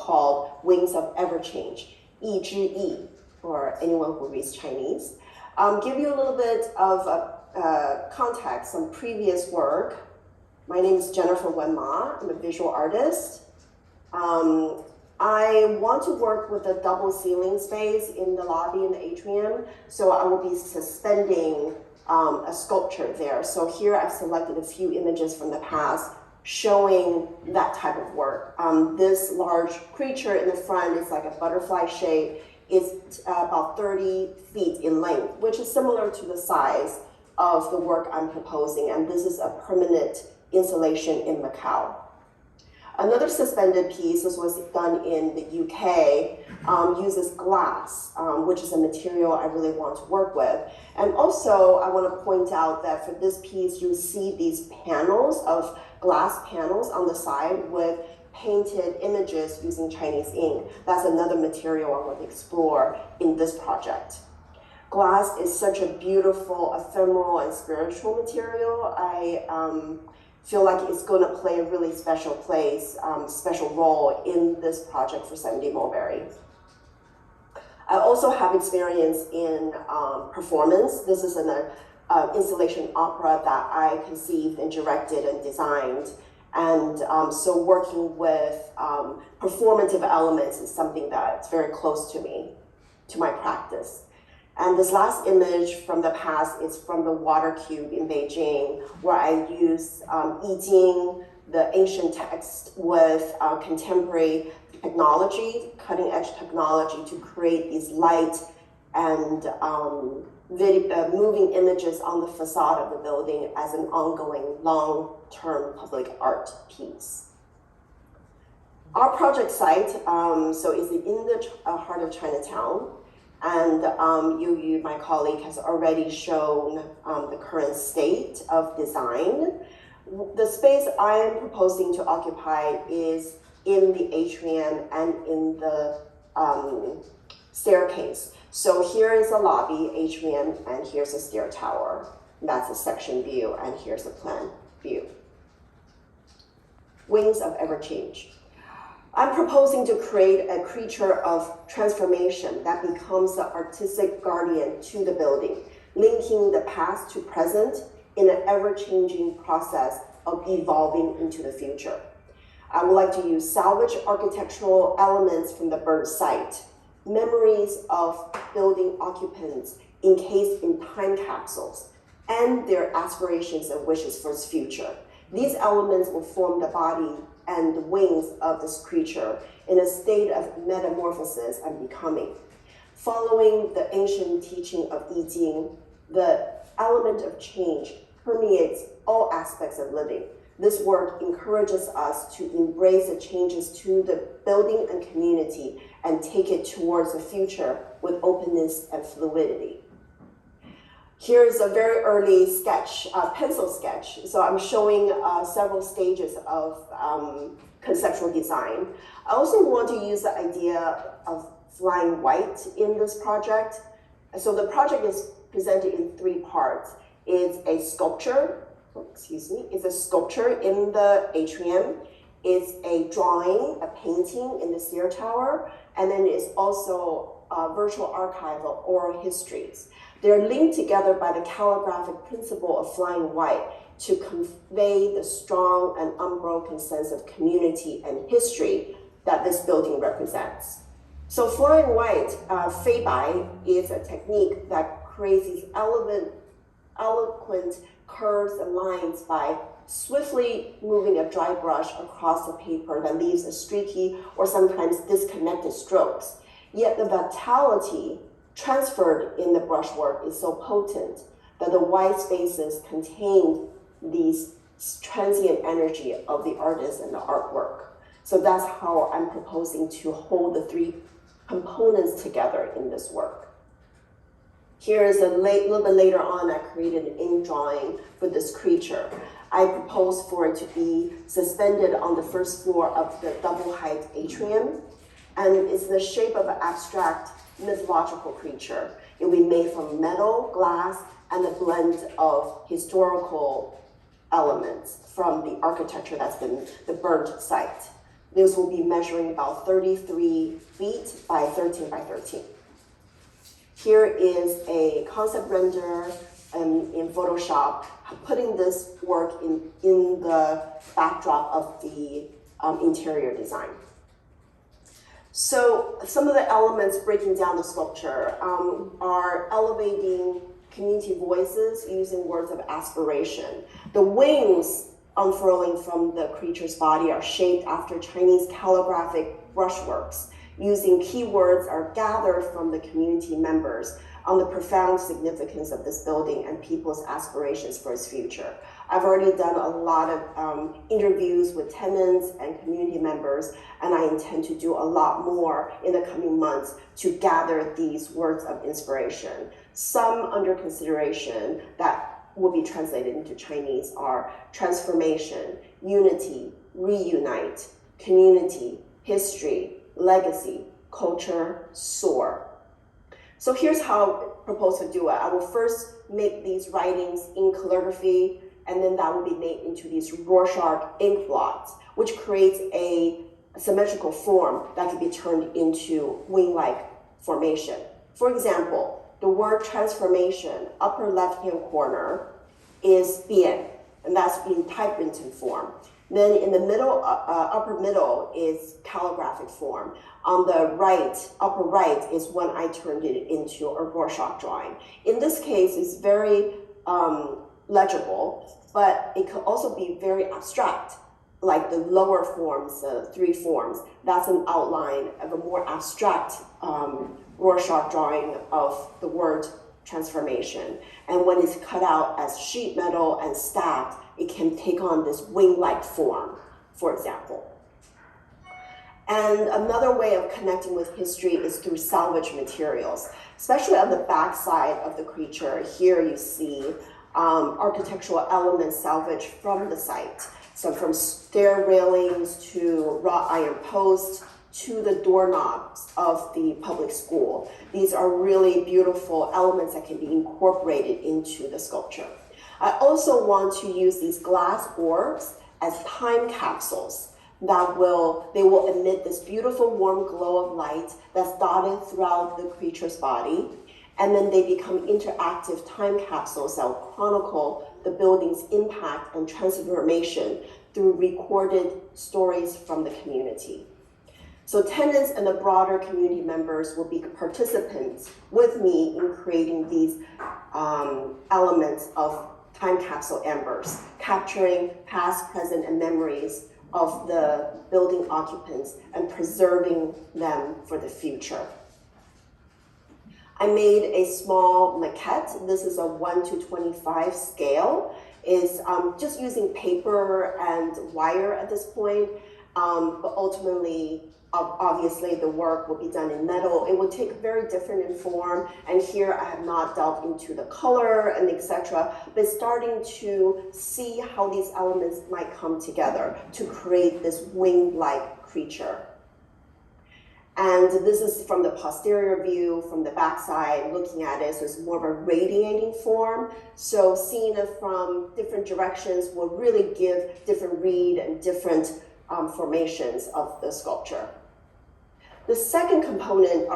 called Wings of Ever-Change, 一之一, for anyone who reads Chinese. Give you a little bit of context, some previous work. My name is Jennifer Wen Ma. I'm a visual artist. I want to work with a double ceiling space in the lobby and the atrium, so I will be suspending a sculpture there. So here I've selected a few images from the past showing that type of work. This large creature in the front is like a butterfly shape. It's about 30 feet in length, which is similar to the size of the work I'm proposing, and this is a permanent installation in Macau. Another suspended piece, this was done in the UK, uses glass, which is a material I really want to work with. And also, I want to point out that for this piece, you see these panels of glass panels on the side with painted images using Chinese ink. That's another material I want to explore in this project. Glass is such a beautiful, ephemeral, and spiritual material. I feel like it's going to play a really special special role in this project for 70 Mulberry. I also have experience in performance. This is an installation opera that I conceived and directed and designed. And so working with performative elements is something that's very close to me, to my practice. And this last image from the past is from the water cube in Beijing, where I use Yijing, the ancient text, with contemporary technology, cutting-edge technology, to create these light and moving images on the facade of the building as an ongoing, long-term public art piece. Our project site, so is in the heart of Chinatown. And my colleague has already shown the current state of design. The space I am proposing to occupy is in the atrium and in the staircase. So here is a lobby, atrium, and here's a stair tower. That's a section view, and here's a plan view. Wings of Ever-Change. I'm proposing to create a creature of transformation that becomes the artistic guardian to the building, linking the past to present in an ever-changing process of evolving into the future. I would like to use salvaged architectural elements from the burnt site, memories of building occupants encased in time capsules, and their aspirations and wishes for its future. These elements will form the body and the wings of this creature in a state of metamorphosis and becoming. Following the ancient teaching of I Ching, the element of change permeates all aspects of living. This work encourages us to embrace the changes to the building and community and take it towards the future with openness and fluidity. Here's a very early sketch, pencil sketch. So I'm showing several stages of conceptual design. I also want to use the idea of flying white in this project. So the project is presented in three parts. It's a sculpture, it's a sculpture in the atrium. It's a drawing, a painting in the stair tower, and then it's also a virtual archive of oral histories. They're linked together by the calligraphic principle of flying white to convey the strong and unbroken sense of community and history that this building represents. So flying white, fei bai, is a technique that creates these eloquent curves and lines by swiftly moving a dry brush across the paper that leaves a streaky or sometimes disconnected strokes. Yet the vitality transferred in the brushwork is so potent that the white spaces contain these transient energy of the artist and the artwork. So that's how I'm proposing to hold the three components together in this work. Here's a little bit later on, I created an ink drawing for this creature. I proposed for it to be suspended on the first floor of the double height atrium, and it's the shape of an abstract mythological creature. It will be made from metal, glass, and a blend of historical elements from the architecture that's been the burnt site. This will be measuring about 33 feet by 13 by 13. Here is a concept render in Photoshop, putting this work in the backdrop of the interior design. So some of the elements breaking down the sculpture are elevating community voices using words of aspiration. The wings unfurling from the creature's body are shaped after Chinese calligraphic brushworks. Using keywords are gathered from the community members on the profound significance of this building and people's aspirations for its future. I've already done a lot of interviews with tenants and community members, and I intend to do a lot more in the coming months to gather these words of inspiration. Some under consideration that will be translated into Chinese are transformation, unity, reunite, community, history, legacy, culture, soar. So here's how I propose to do it. I will first make these writings in calligraphy, and then that will be made into these Rorschach ink blots, which creates a symmetrical form that can be turned into wing-like formation. For example, the word transformation, upper left-hand corner, is bian, and that's being typewritten form. Then in the middle, upper middle is calligraphic form. On the right, upper right is when I turned it into a Rorschach drawing. In this case, it's very legible, but it could also be very abstract, like the lower forms, three forms. That's an outline of a more abstract Rorschach drawing of the word transformation. And when it's cut out as sheet metal and stacked, it can take on this wing-like form, for example. And another way of connecting with history is through salvage materials, especially on the back side of the creature. Here you see architectural elements salvaged from the site. So from stair railings to wrought iron posts to the doorknobs of the public school. These are really beautiful elements that can be incorporated into the sculpture. I also want to use these glass orbs as time capsules that will emit this beautiful warm glow of light that's dotted throughout the creature's body. And then they become interactive time capsules that will chronicle the building's impact and transformation through recorded stories from the community. So tenants and the broader community members will be participants with me in creating these elements of time capsule embers, capturing past, present, and memories of the building occupants and preserving them for the future. I made a small maquette. This is a 1:25 scale. It's just using paper and wire at this point, but ultimately, obviously the work will be done in metal. It will take very different in form, and here I have not delved into the color and etc., but starting to see how these elements might come together to create this wing-like creature. And this is from the posterior view, from the backside, looking at it, so it's more of a radiating form. So seeing it from different directions will really give different read and different formations of the sculpture. The second component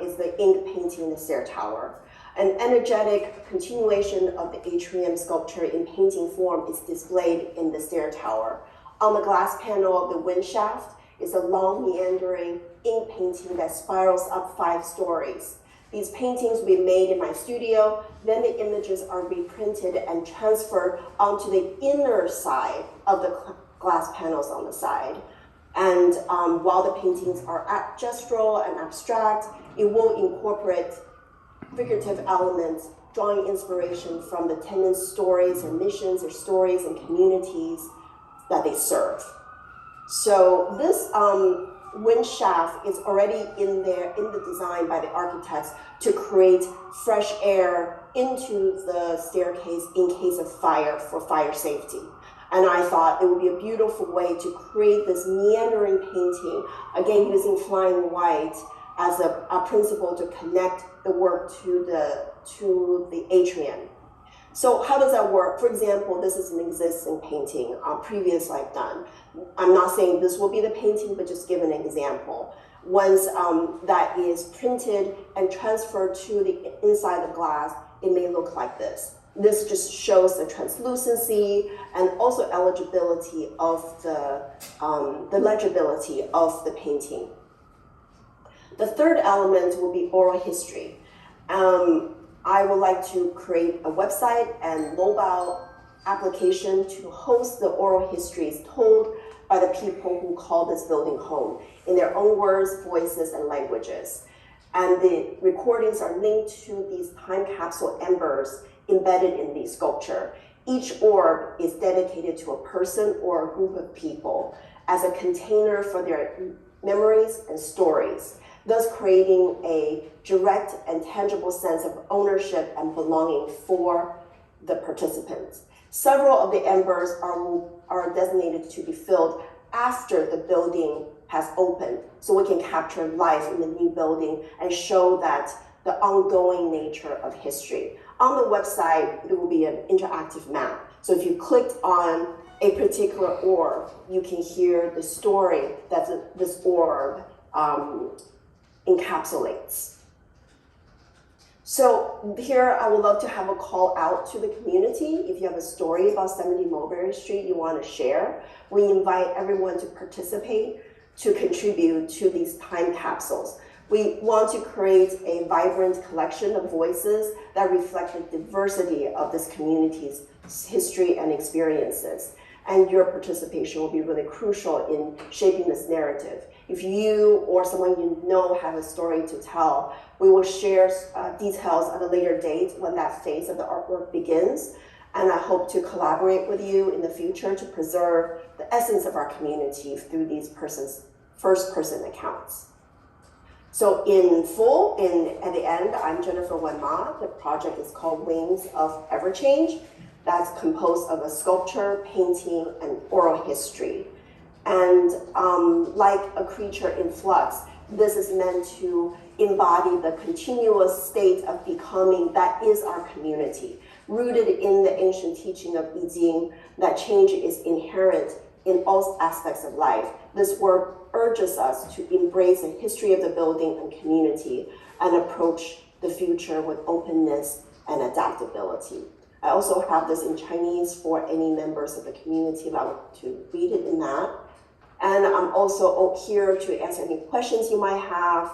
is the ink painting in the stair tower. An energetic continuation of the atrium sculpture in painting form is displayed in the stair tower. On the glass panel of the wind shaft is a long meandering ink painting that spirals up 5 stories. These paintings will be made in my studio, then the images are reprinted and transferred onto the inner side of the glass panels on the side. And while the paintings are gestural and abstract, it will incorporate figurative elements, drawing inspiration from the tenants' stories and missions or stories and communities that they serve. So this wind shaft is already in there in the design by the architects to create fresh air into the staircase in case of fire, for fire safety. And I thought it would be a beautiful way to create this meandering painting, again using flying white as a principle to connect the work to the atrium. So how does that work? For example, this is an existing painting, previous I've done. I'm not saying this will be the painting, but just give an example. Once that is printed and transferred to the inside the glass, it may look like this. This just shows the translucency and also eligibility of the legibility of the painting. The third element will be oral history. I would like to create a website and mobile application to host the oral histories told by the people who call this building home in their own words, voices, and languages. And the recordings are linked to these time capsule embers embedded in the sculpture. Each orb is dedicated to a person or a group of people as a container for their memories and stories, thus creating a direct and tangible sense of ownership and belonging for the participants. Several of the embers are designated to be filled after the building has opened, so we can capture life in the new building and show that the ongoing nature of history. On the website, there will be an interactive map. So if you clicked on a particular orb, you can hear the story that this orb encapsulates. So here, I would love to have a call out to the community. If you have a story about 70 Mulberry Street you want to share, we invite everyone to participate, to contribute to these time capsules. We want to create a vibrant collection of voices that reflect the diversity of this community's history and experiences. And your participation will be really crucial in shaping this narrative. If you or someone you know have a story to tell, we will share details at a later date when that phase of the artwork begins. And I hope to collaborate with you in the future to preserve the essence of our community through these first-person accounts. So in full, at the end, I'm Jennifer Wen Ma. The project is called Wings of Everchange. That's composed of a sculpture, painting, and oral history. And like a creature in flux, this is meant to embody the continuous state of becoming that is our community, rooted in the ancient teaching of I Ching, that change is inherent in all aspects of life. This work urges us to embrace the history of the building and community and approach the future with openness and adaptability. I also have this in Chinese for any members of the community that want to read it in that. And I'm also here to answer any questions you might have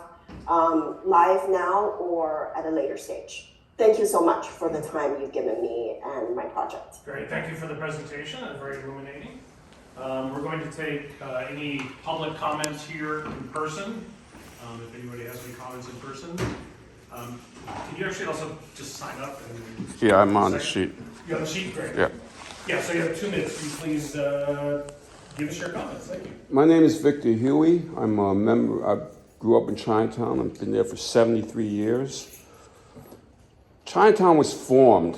live now or at a later stage. Thank you so much for the time you've given me and my project. Great, thank you for the presentation, and very illuminating. We're going to take any public comments here in person. If anybody has any comments in person. Can you actually also just sign up? And yeah, I'm on the sheet. You're on the sheet? Great. Yeah. Yeah, so you have 2 minutes. Can you please give us your comments? Thank you. My name is Victor Huey. I'm a member. I grew up in Chinatown. I've been there for 73 years. Chinatown was formed.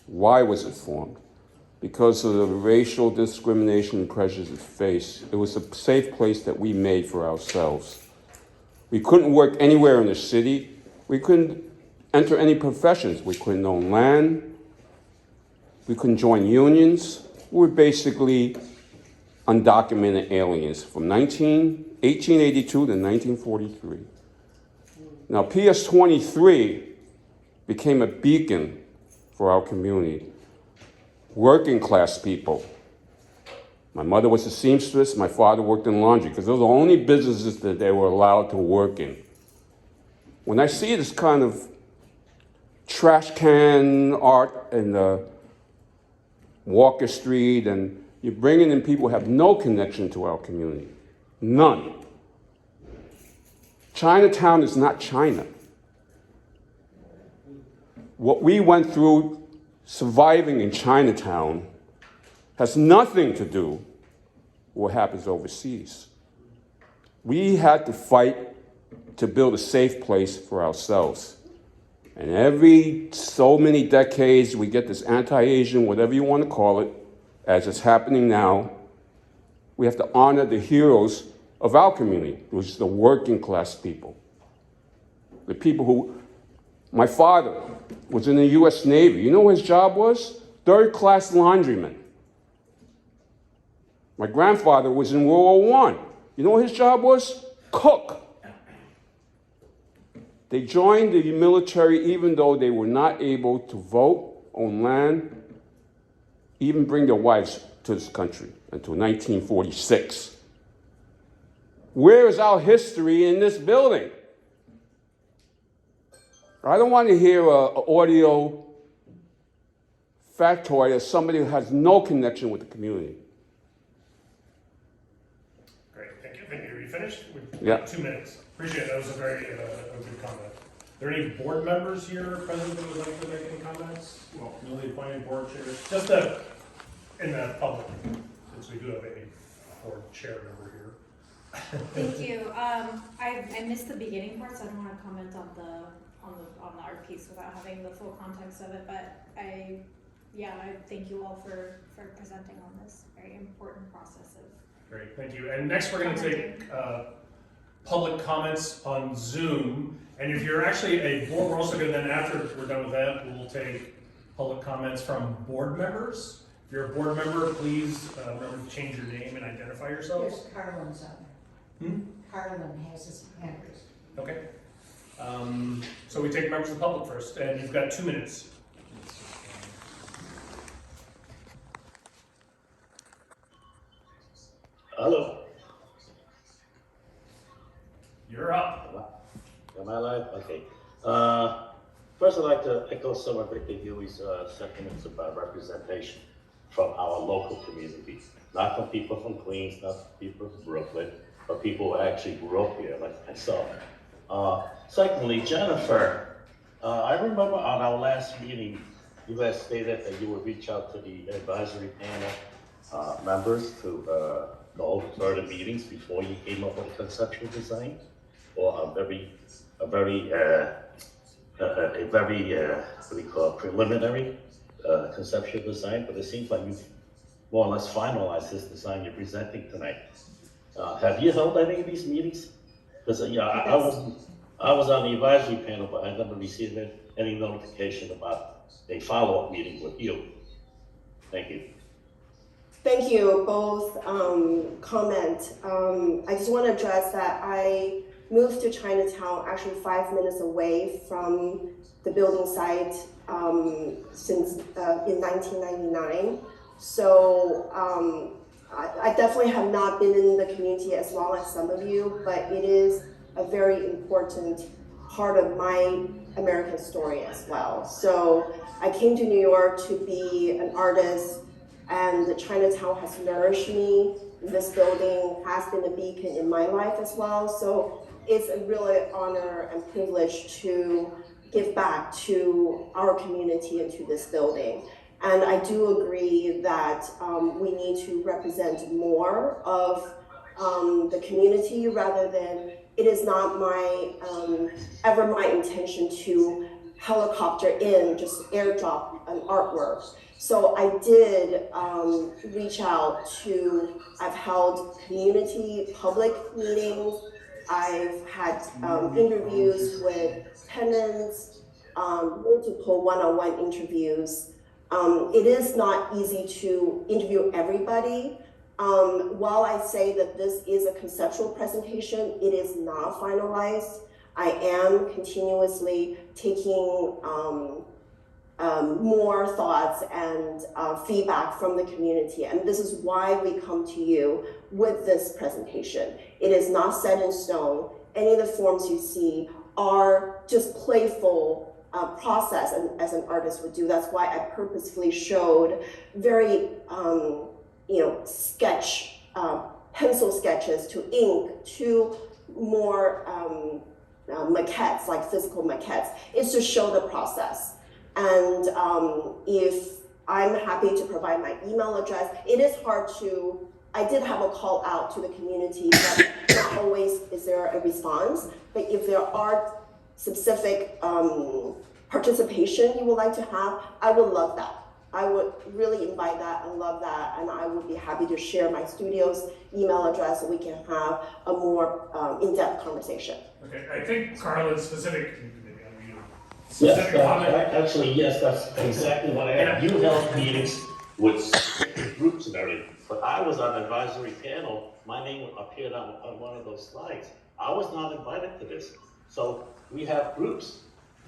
Why was it formed? Because of the racial discrimination and pressures it faced. It was a safe place that we made for ourselves. We couldn't work anywhere in the city. We couldn't enter any professions. We couldn't own land. We couldn't join unions. We were basically undocumented aliens from 1882 to 1943. Now, PS23 became a beacon for our community. Working class people. My mother was a seamstress, my father worked in laundry, because those are the only businesses that they were allowed to work in. When I see this kind of trash can art in Walker Street, and you're bringing in people who have no connection to our community, none. Chinatown is not China. What we went through surviving in Chinatown has nothing to do with what happens overseas. We had to fight to build a safe place for ourselves. And every so many decades, we get this anti-Asian, whatever you want to call it, as it's happening now. We have to honor the heroes of our community, which is the working class people. The people who My father was in the U.S. Navy. You know what his job was? Third-class laundryman. My grandfather was in World War I. You know what his job was? Cook. They joined the military even though they were not able to vote, own land, even bring their wives to this country until 1946. Where is our history in this building? I don't want to hear an audio factoid as somebody who has no connection with the community. Great, thank you. Thank you. Are you finished? We've Yeah. got 2 minutes. Appreciate it. That was a very a good comment. Are there any board members here present that would like to make any comments? Well, newly appointed board chairs, just in the public, since we do have a board chair member here. Thank you. I missed the beginning part, so I don't want to comment on the art piece without having the full context of it. But I thank you all for presenting on this very important process of. Great, thank you. And next we're going to take public comments on Zoom. And if you're actually a board, we're also going to then, after we're done with that, we'll take public comments from board members. If you're a board member, please remember to change your name and identify yourselves. Yes, Carlin's on there. Carlin has his hand raised. Okay. So we take members of the public first, and you've got 2 minutes. Hello. You're up. Am I live? Okay. First, I'd like to echo some of Victor Huey's sentiments about representation from our local community. Not from people from Queens, not from people from Brooklyn, but people who actually grew up here, like myself. Secondly, Jennifer, I remember on our last meeting, you had stated that you would reach out to the advisory panel members to go over further meetings before you came up with a conceptual design, or a very what do we call it, preliminary conceptual design. But it seems like you've more or less finalized this design you're presenting tonight. Have you held any of these meetings? Because I was on the advisory panel, but I never received any notification about a follow-up meeting with you. Thank you. Thank you, both comment. I just want to address that I moved to Chinatown actually 5 minutes away from the building site since in 1999. So I definitely have not been in the community as long as some of you, but it is a very important part of my American story as well. So I came to New York to be an artist, and Chinatown has nourished me. This building has been a beacon in my life as well. So it's a really honor and privilege to give back to our community and to this building. And I do agree that we need to represent more of the community rather than, it is not ever my intention to helicopter in, just airdrop an artwork. So I did reach out to, I've held community public meetings, I've had interviews with tenants, multiple one-on-one interviews. It is not easy to interview everybody. While I say that this is a conceptual presentation, it is not finalized. I am continuously taking more thoughts and feedback from the community. And this is why we come to you with this presentation. It is not set in stone. Any of the forms you see are just playful process as an artist would do. That's why I purposefully showed very, sketch, pencil sketches to ink to more maquettes, like physical maquettes. It's to show the process. And if I'm happy to provide my email address, it is hard to, I did have a call out to the community, but not always is there a response. But if there are specific participation you would like to have, I would love that. I would really invite that and love that, and I would be happy to share my studio's email address so we can have a more in-depth conversation. Okay, I think Carla's specific, maybe So is Yes, that your comment? actually, yes, that's exactly what I am. You held meetings with specific groups and everything, but I was on advisory panel. My name appeared on one of those slides. I was not invited to this. So we have groups,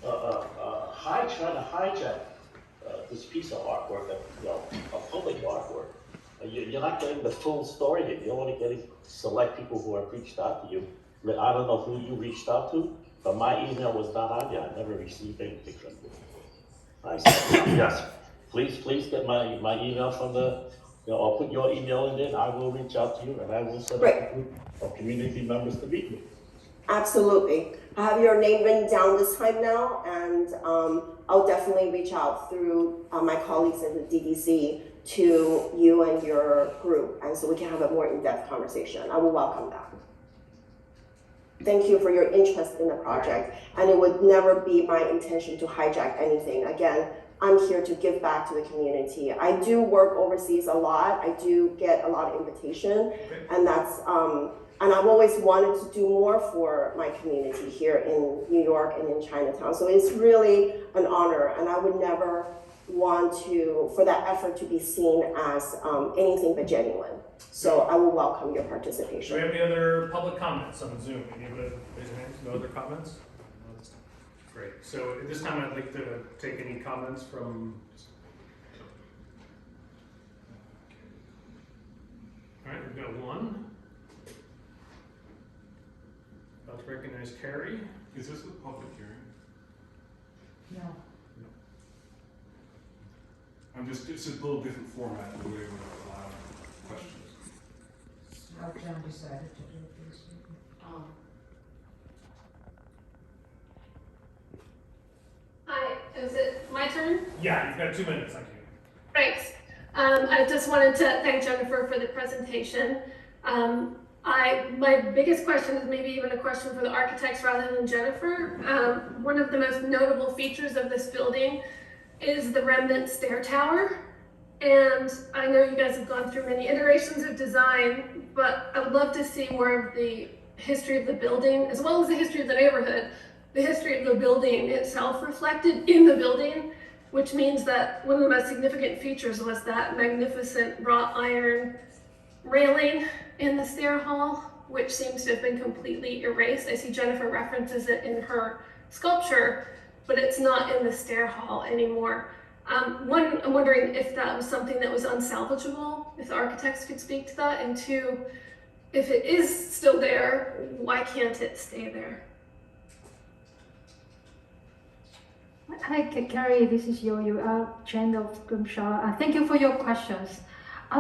trying to hijack this piece of artwork, a public artwork. You're not getting the full story here. You're only getting select people who have reached out to you. I mean, I don't know who you reached out to, but my email was not on there. I never received anything from you. I said, yes, please get my email from or put your email in there, and I will reach out to you, and I will set up a group of community members to meet you. Absolutely. I have your name written down this time now, and I'll definitely reach out through my colleagues at the DDC to you and your group, and so we can have a more in-depth conversation. I will welcome that. Thank you for your interest in the project, and it would never be my intention to hijack anything. Again, I'm here to give back to the community. I do work overseas a lot. I do get a lot of invitation, and that's and I've always wanted to do more for my community here in New York and in Chinatown. So it's really an honor, and I would never want for that effort to be seen as anything but genuine. So I will welcome your Do participation. we have any other public comments on Zoom? Anybody raise your hands? No other comments? Great. So at this time, I'd like to take any comments from. All right, we've got one. About to recognize Carrie. Is this a public hearing? No. It's a little different format than the way we allow questions. How John decided to do this. Hi, is it my turn? Yeah, you've got 2 minutes. Thank you. Thanks. I just wanted to thank Jennifer for the presentation. My biggest question is maybe even a question for the architects rather than Jennifer. One of the most notable features of this building is the remnant stair tower. And I know you guys have gone through many iterations of design, but I would love to see more of the history of the building, as well as the history of the neighborhood, the history of the building itself reflected in the building, which means that one of the most significant features was that magnificent wrought iron railing in the stair hall, which seems to have been completely erased. I see Jennifer references it in her sculpture, but it's not in the stair hall anymore. One, I'm wondering if that was something that was unsalvageable, if the architects could speak to that, and two, if it is still there, why can't it stay there? Hi, Carrie, this is Yo-Yo, Jen of Grimshaw. Thank you for your questions.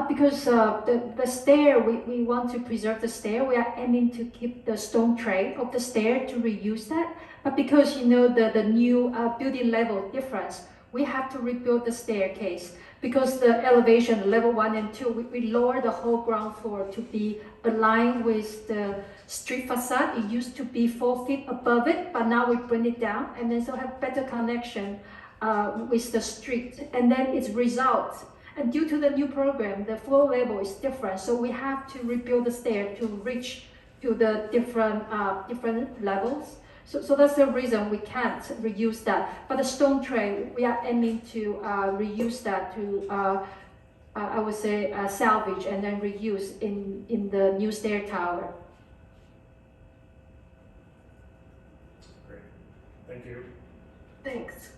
Because the stair, we want to preserve the stair. We are aiming to keep the stone tray of the stair to reuse that. But because you know the new building level difference, we have to rebuild the staircase. Because the elevation, level 1 and 2, we lower the whole ground floor to be aligned with the street facade. It used to be 4 feet above it, but now we bring it down and then so have better connection with the street. And then its result. And due to the new program, the floor level is different, so we have to rebuild the stair to reach to the different levels. So that's the reason we can't reuse that. But the stone tray, we are aiming to reuse that to, I would say, salvage and then reuse in the new stair tower. Great. Thank you. Thanks.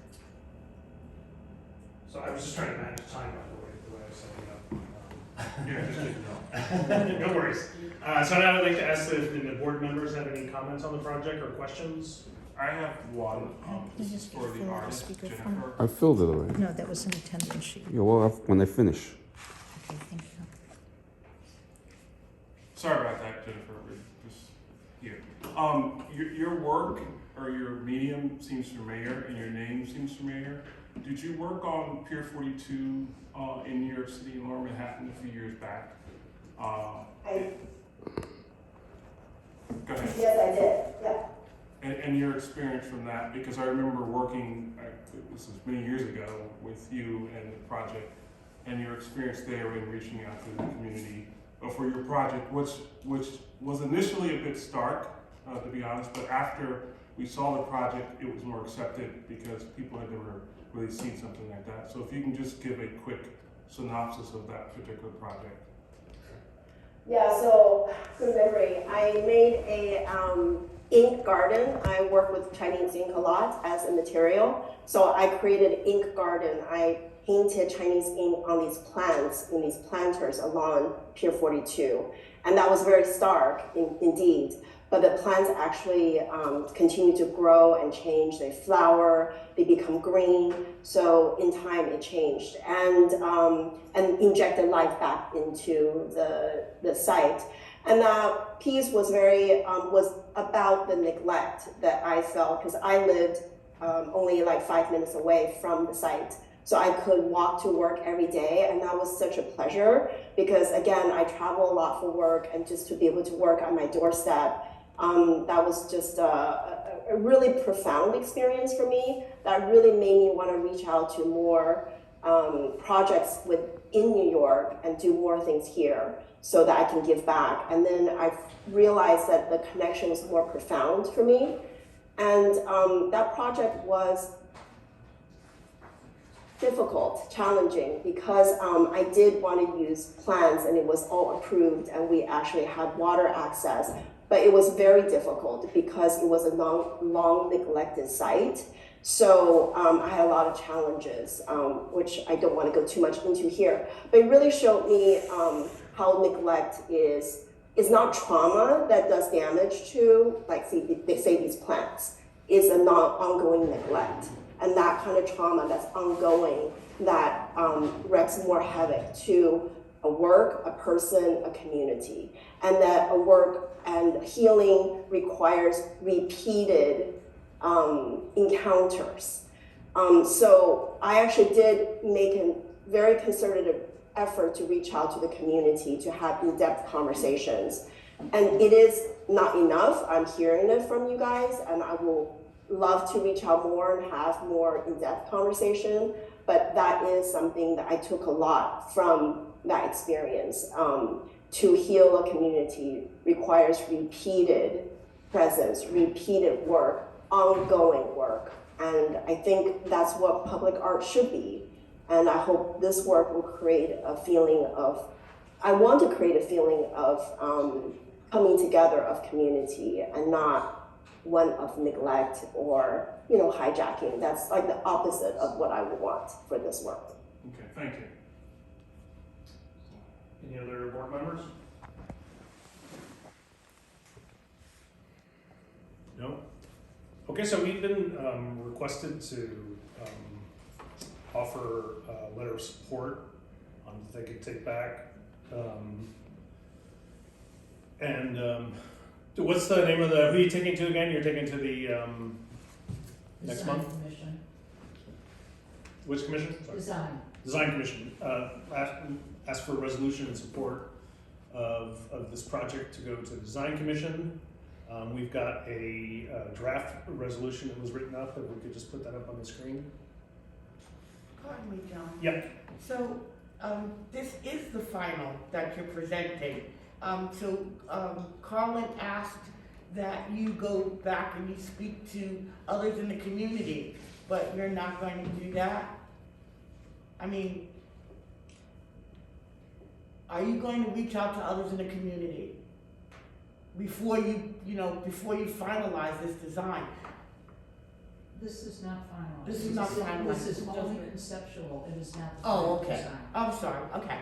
So I was just trying to manage time, by the way I was setting up. Yeah, just didn't know. No worries. So now I'd like to ask if the board members have any comments on the project or questions. I have one. This is for the artist, Jennifer. I filled it already. No, that was an attendance sheet. Yeah, well, when I finish. Okay, thank you. Sorry about that, Jennifer. We're just here. Your work or your medium seems familiar, and your name seems familiar. Did you work on Pier 42 in New York City and Lower Manhattan a few years back? Go ahead. Yes, I did, yeah. And your experience from that, because I remember working, this is many years ago, with you and the project, and your experience there in reaching out to the community for your project, which was initially a bit stark, to be honest, but after we saw the project, it was more accepted because people had never really seen something like that. So if you can just give a quick synopsis of that particular project. Yeah, so good memory. I made a ink garden. I work with Chinese ink a lot as a material. So I created ink garden. I painted Chinese ink on these plants, in these planters along Pier 42. And that was very stark, indeed. But the plants actually continue to grow and change. They flower, they become green. So in time, it changed and injected life back into the site. And that piece was was about the neglect that I felt, because I lived only like 5 minutes away from the site. So I could walk to work every day, and that was such a pleasure because, again, I travel a lot for work, and just to be able to work on my doorstep, that was just a really profound experience for me that really made me want to reach out to more projects in New York and do more things here so that I can give back. And then I realized that the connection was more profound for me. And that project was difficult, challenging, because I did want to use plants and it was all approved and we actually had water access, but it was very difficult because it was a long neglected site. So I had a lot of challenges, which I don't want to go too much into here, but it really showed me how neglect is not trauma that does damage to, like they say these plants, is a ongoing neglect. And that kind of trauma that's ongoing, that wreaks more havoc to a work, a person, a community. And that a work and healing requires repeated encounters. So I actually did make a very concerted effort to reach out to the community to have in-depth conversations. And it is not enough. I'm hearing it from you guys, and I will love to reach out more and have more in-depth conversation, but that is something that I took a lot from that experience. To heal a community requires repeated presence, repeated work, ongoing work, and I think that's what public art should be. And I hope this work will create a feeling of, I want to create a feeling of coming together of community and not one of neglect or hijacking. That's like the opposite of what I would want for this work. Okay, thank you. Any other board members? No? Okay, so we've been requested to offer a letter of support that they could take back. What's the name of who are you taking to again? You're taking to the next month? Commission. Which commission? Sorry. Design Commission. Ask for a resolution in support of this project to go to the Design Commission. We've got a draft resolution that was written up, if we could just put that up on the screen. Pardon me, John. Yeah. So this is the final that you're presenting. Carlin asked that you go back and you speak to others in the community, but you're not going to do that? I mean, are you going to reach out to others in the community before you finalize this design? This is not finalized. This is not finalized. This is only conceptual, it is not the Oh, final okay. design. I'm sorry, okay.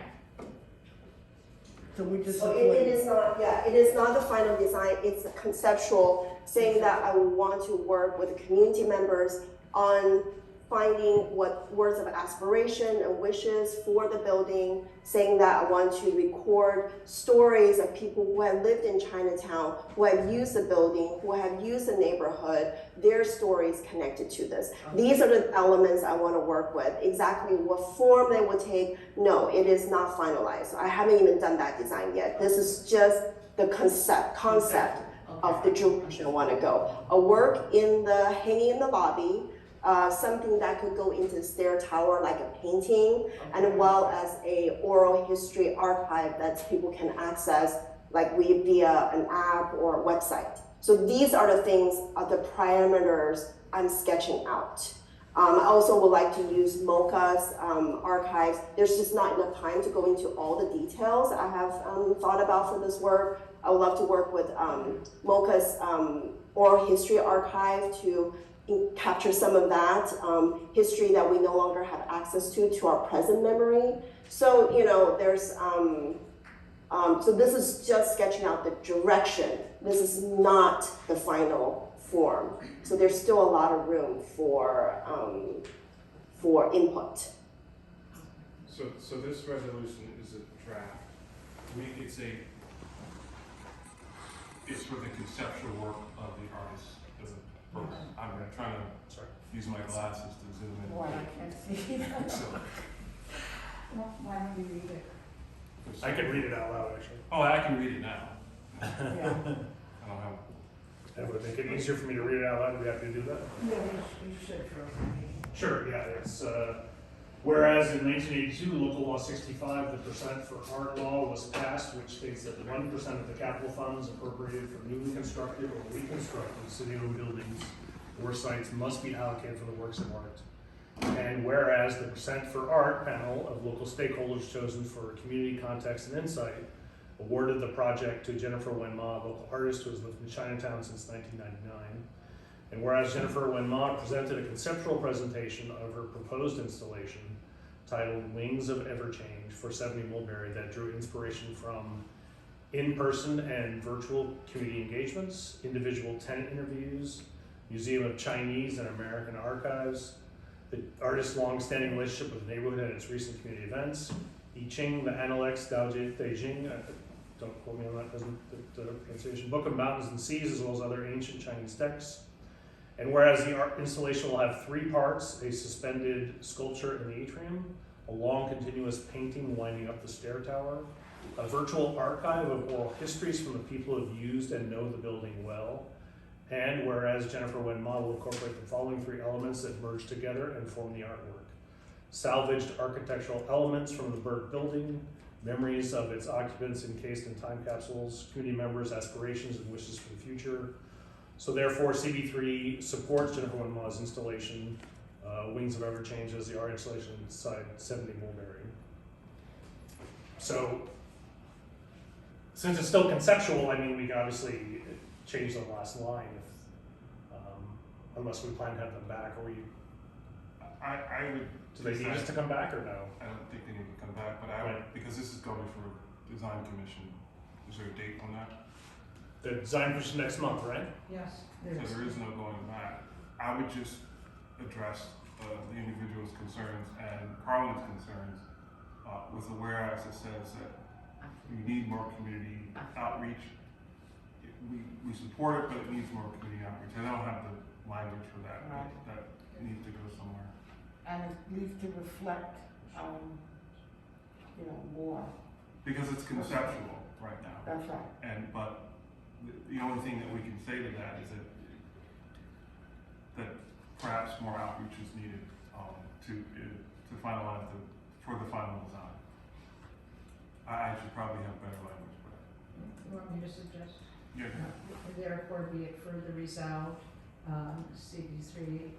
So we just. So it is not, it is not the final design, it's a conceptual, saying that I want to work with the community members on finding what words of aspiration and wishes for the building, saying that I want to record stories of people who have lived in Chinatown, who have used the building, who have used the neighborhood, their stories connected to this. These are the elements I want to work with. Exactly what form they will take, no, it is not finalized. I haven't even done that design yet. This is just the concept of the direction I want to go. A work hanging in the lobby, something that could go into the stair tower like a painting, and as well as a oral history archive that people can access like via an app or a website. So these are the things, the parameters I'm sketching out. I also would like to use MoCA's archives. There's just not enough time to go into all the details I have thought about for this work. I would love to work with MoCA's oral history archive to capture some of that history that we no longer have access to our present memory. So, you know, there's, so this is just sketching out the direction. This is not the final form. So there's still a lot of room for input. So this resolution is a draft. It's for the conceptual work of the artist. I'm trying to use my glasses to zoom in. Well, I can't see. So, Why don't you read it? I could read it out loud, actually. oh, I can read it now. Yeah. I don't have. That would make it easier for me to read it out loud. Do we have to do that? Yeah, you should for me. Sure, yeah, it's, whereas in 1982, local law 65, the percent for art law was passed, which states that 1% of the capital funds appropriated for newly constructed or reconstructed city-owned buildings or sites must be allocated for the works of art. And whereas the percent for art panel of local stakeholders chosen for community context and insight awarded the project to Jennifer Wen Ma, local artist who has lived in Chinatown since 1999. And whereas Jennifer Wen Ma presented a conceptual presentation of her proposed installation titled Wings of Everchange for 70 Mulberry that drew inspiration from in-person and virtual community engagements, individual tenant interviews, Museum of Chinese and American Archives, the artist's long-standing relationship with the neighborhood and its recent community events, I Ching, the Analects, Daojie, Beijing, don't quote me on that, the pronunciation, Book of Mountains and Seas, as well as other ancient Chinese texts. And whereas the art installation will have 3 parts, a suspended sculpture in the atrium, a long continuous painting winding up the stair tower, a virtual archive of oral histories from the people who have used and know the building well, and whereas Jennifer Wen Ma will incorporate the following 3 elements that merge together and form the artwork. Salvaged architectural elements from the Burke building, memories of its occupants encased in time capsules, community members' aspirations and wishes for the future. So therefore, CB3 supports Jennifer Wen Ma's installation, Wings of Everchange as the art installation inside 70 Mulberry. So, since it's still conceptual, I mean, we can obviously change the last line if, unless we plan to have them back, or I would. do they need us to come back or no? I don't think they need to come back, but I would, because this is going for design commission. Is there a date on that? The design commission next month, right? Yes. So there is no going back. I would just address the individual's concerns and Carlin's concerns with a whereas that says that we need more community outreach. We support it, but it needs more community outreach. I don't have the language for that. Right. That needs to go somewhere. And it needs to reflect, more. Because it's conceptual right now. That's right. But the only thing that we can say to that is that perhaps more outreach is needed to finalize for the final design. I should probably have better language for that. You want me to suggest? Yeah. Therefore, be it further resolved, CB3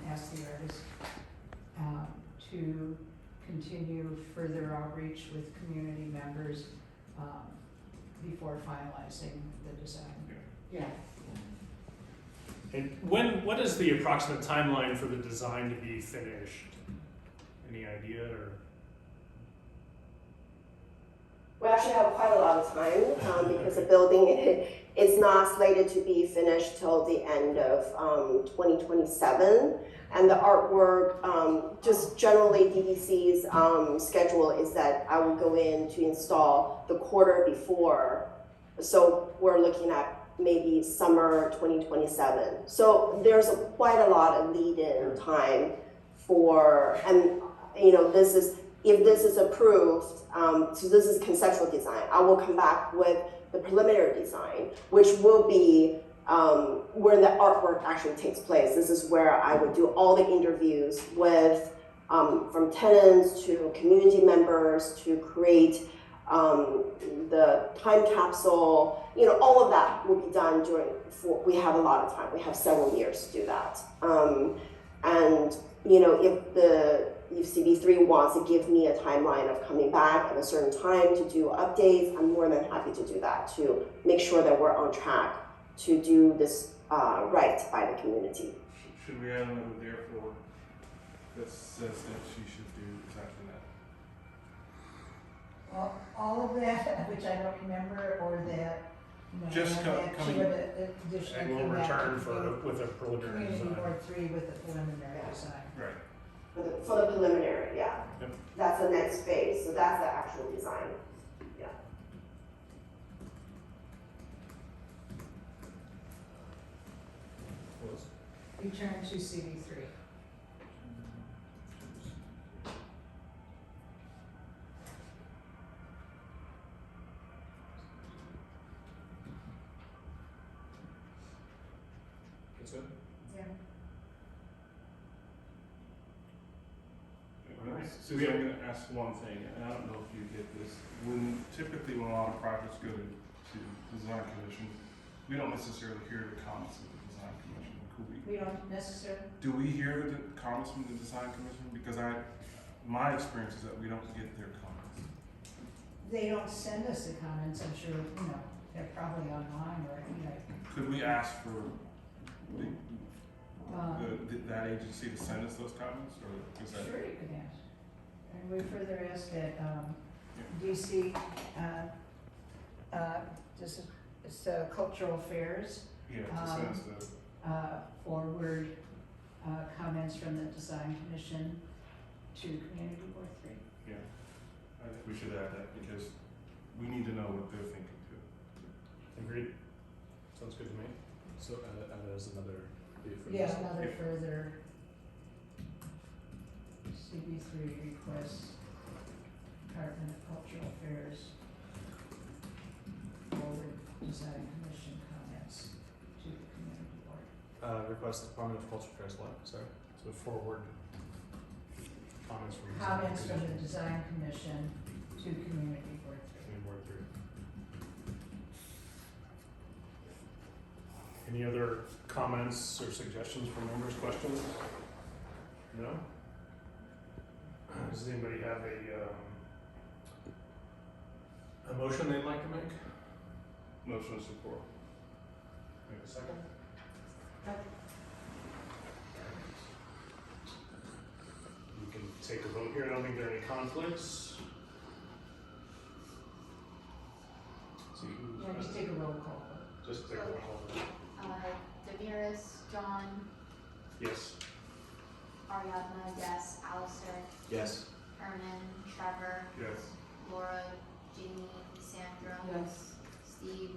asks the artist to continue further outreach with community members before finalizing the design. Yeah. And what is the approximate timeline for the design to be finished? Any idea or? We actually have quite a lot of time because the building is not slated to be finished till the end of 2027. And the artwork, just generally DDC's schedule is that I will go in to install the quarter before. So we're looking at maybe summer 2027. So there's quite a lot of lead-in time for, and this is, if this is approved, so this is conceptual design, I will come back with the preliminary design, which will be where the artwork actually takes place. This is where I would do all the interviews with, from tenants to community members to create the time capsule, you know, all of that will be done we have a lot of time. We have several years to do that. And, you know, if CB3 wants to give me a timeline of coming back at a certain time to do updates, I'm more than happy to do that, to make sure that we're on track to do this right by the community. Should we add another therefore that says that she should do exactly that? All of that, which I don't remember, or that, you know, Just that she coming- would additionally And we'll come back return to with a preliminary Community design. Board 3 with the preliminary design. Right. For the preliminary, yeah. Yep. That's the next phase, so that's the actual design. Yeah. Return to CB3. That's it? Yeah. Susan, I'm gonna ask one thing, and I don't know if you get this. Typically when a lot of projects go to design commission, we don't necessarily hear the comments of the design commission. Could we? We don't necessarily. Do we hear the comments from the design commission? Because my experience is that we don't get their comments. They don't send us the comments, I'm sure, you know, they're probably online or, you know. Could we ask for that Um, agency to send us those comments, or is that? Sure, you can ask. And we further ask that, DC, this is, it's cultural affairs, Yeah, to send us forward, comments from the design commission to community board 3. yeah. I think we should add that because we need to know what they're thinking too. Agreed. Sounds good to me. So add that as another view for Yeah, this. another further CB3 request, Department of Cultural Affairs, forward design commission comments to the community board. Request the Department of Culture Affairs what? Sorry. So forward comments from. Comments from the design commission to community board 3. Community Board 3. Any other comments or suggestions from members, questions? No? Does anybody have a motion they'd like to make? Motion of support. Maybe a second? You can take a vote here. I don't think there are any conflicts. See who's. Yeah, just take a roll call. Just take a roll call. Damiris, John, Yes. Ariadna, yes, Alistair, Yes. Herman, Trevor, Yes. Laura, Jeannie, Sandra, Yes. Steve,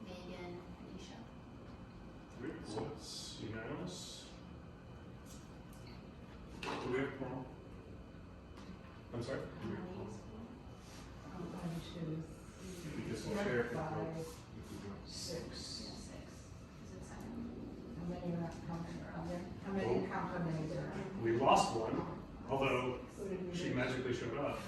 Megan, Alicia. So it's unanimous. Do we have quorum? I'm sorry? How many is 1, 2, Because 3, the chair 4, can 5, vote. 6. it? 6. Is it 7? How many are not coming? How many complimented are? We lost one, although Who did we she lose? magically showed up.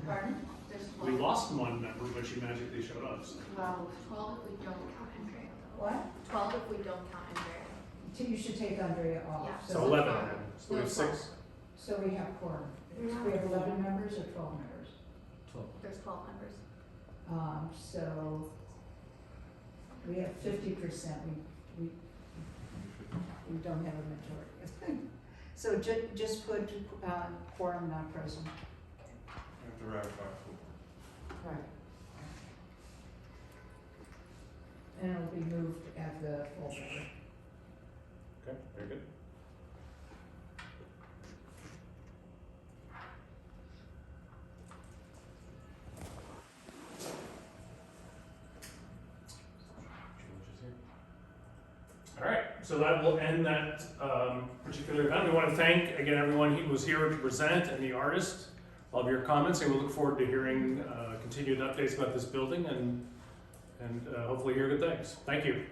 Pardon? There's We 12. lost one member, but she magically showed up. So. 12 if we don't count Andrea. What? 12 if we don't count Andrea. You should take Andrea off. Yeah. So 11 then. So we have 6. So we have quorum. We have 11 members or 12 members? There's 12 members. So we have 50%, we don't have a majority. So just put quorum not present. I have to ratify full. Right. And it'll be moved at the full board. Okay, very good. All right, so that will end that particular event. We want to thank, again, everyone who was here to present and the artist. Love your comments, and we look forward to hearing continued updates about this building and hopefully hear good things. Thank you.